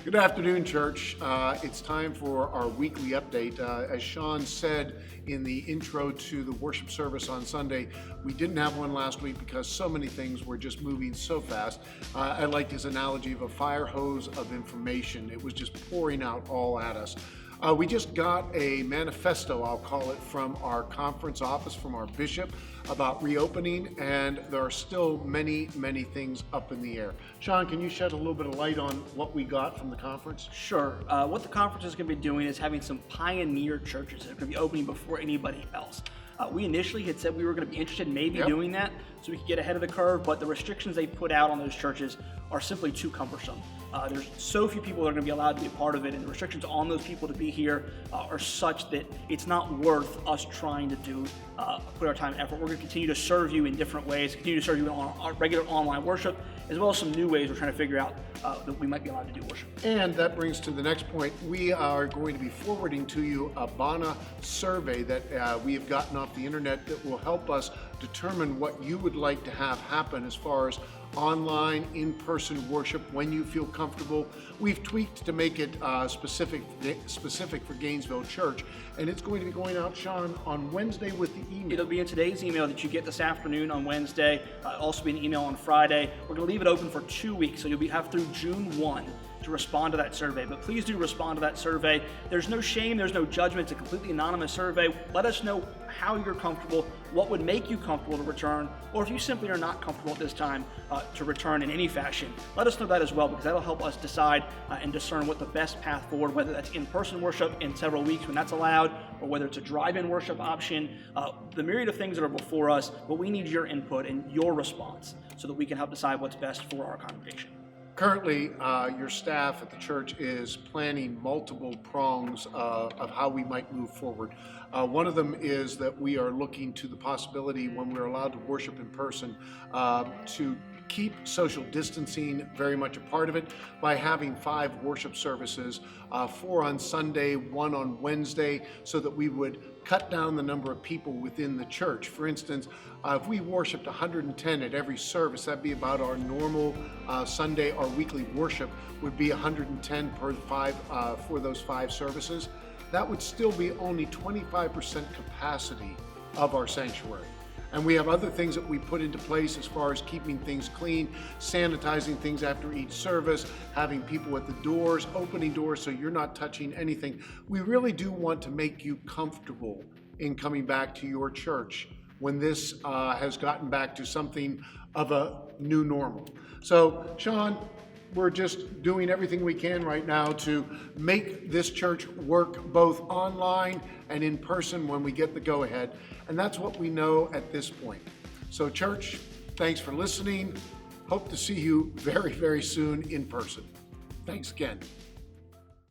Good afternoon, church. It's time for our weekly update. As Sean said in the intro to the worship service on Sunday, we didn't have one last week because so many things were just moving so fast. I liked his analogy of a fire hose of information. It was just pouring out all at us. We just got a manifesto, I'll call it, from our conference office, from our bishop, about reopening, and there are still many things up in the air. Sean, can you shed a little bit of light on what we got from the conference? Sure. What the conference is going to be doing is having some pioneer churches that are going to be opening before anybody else. We initially had said we were going to be interested in maybe doing that so we could get ahead of the curve, but the restrictions they put out on those churches are simply too cumbersome. There's so few people that are going to be allowed to be a part of it, and the restrictions on those people to be here are such that it's not worth us trying to put our time and effort. We're going to continue to serve you in different ways, continue to serve you in our regular online worship, as well as some new ways we're trying to figure out that we might be allowed to do worship. And that brings to the next point. We are going to be forwarding to you a BANA survey that we have gotten off the internet that will help us determine what you would like to have happen as far as online, in-person worship when you feel comfortable. We've tweaked to make it specific for Gainesville Church, and it's going to be going out, Sean, on Wednesday with the email. It'll be in today's email that you get this afternoon on Wednesday. Also be an email on Friday. We're going to leave it open for 2 weeks, so you'll have through June 1 to respond to that survey. But please do respond to that survey. There's no shame, there's no judgment. It's a completely anonymous survey. Let us know how you're comfortable, what would make you comfortable to return, or if you simply are not comfortable at this time to return in any fashion. Let us know that as well, because that'll help us decide and discern what the best path forward, whether that's in-person worship in several weeks when that's allowed, or whether it's a drive-in worship option, the myriad of things that are before us, but we need your input and your response so that we can help decide what's best for our congregation. Currently, your staff at the church is planning multiple prongs of how we might move forward. One of them is that we are looking to the possibility, when we're allowed to worship in person, to keep social distancing very much a part of it by having 5 worship services, 4 on Sunday, 1 on Wednesday, so that we would cut down the number of people within the church. For instance, if we worshiped 110 at every service, that'd be about our normal Sunday. Our weekly worship would be 110 per 5 for those 5 services. That would still be only 25% capacity of our sanctuary. And we have other things that we put into place as far as keeping things clean, sanitizing things after each service, having people at the doors, opening doors so you're not touching anything. We really do want to make you comfortable in coming back to your church when this has gotten back to something of a new normal. So, Sean, we're just doing everything we can right now to make this church work both online and in person when we get the go-ahead. And that's what we know at this point. So, church, thanks for listening. Hope to see you very soon in person. Thanks again.